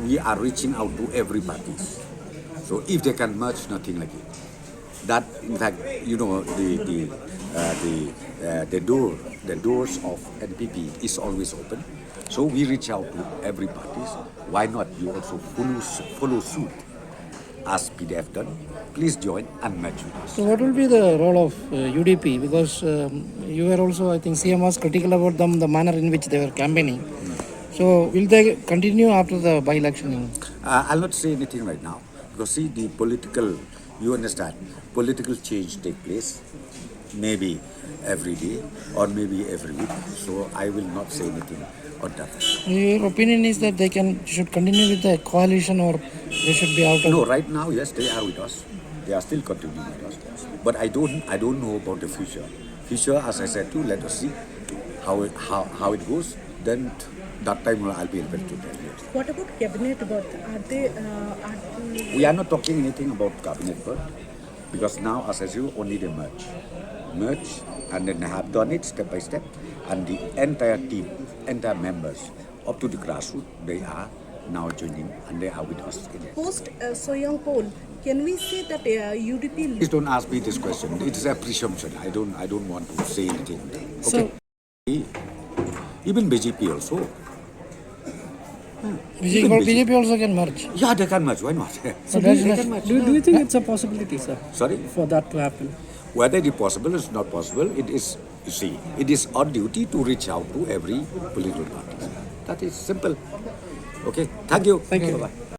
We are reaching out to every party. So if they can merge, nothing like it. That in fact, the doors of NPP is always open. So we reach out to every parties. Why not you also follow suit as PDF done? Please join and merge with us. So what will be the role of UDP? Because you were also, I think CM was critical about them, the manner in which they were campaigning. So will they continue after the by-election? I'll not say anything right now because see the political, you understand, political change take place maybe every day or maybe every week. So I will not say anything on that. Your opinion is that they should continue with the coalition or they should be out of? No, right now, yes, they are with us. They are still continuing with us. But I don't know about the future. Future, as I said, let us see how it goes. Then that time I'll be able to tell you. What about cabinet? We are not talking anything about cabinet birth because now, as I said, only they merge, and then they have done it step by step, and the entire team, entire members up to the grassroots, they are now joining and they are with us. Post Soyoung poll, can we say that UDP? Please don't ask me this question. It is a presumption. I don't want to say anything. Okay. So, even BJP also. BJP also can merge. Yeah, they can merge. Why not? So do you think it's a possibility, sir? Sorry? For that to happen? Whether it is possible or not possible, it is, you see, it is our duty to reach out to every political party. That is simple. Okay, thank you. Thank you. Bye-bye.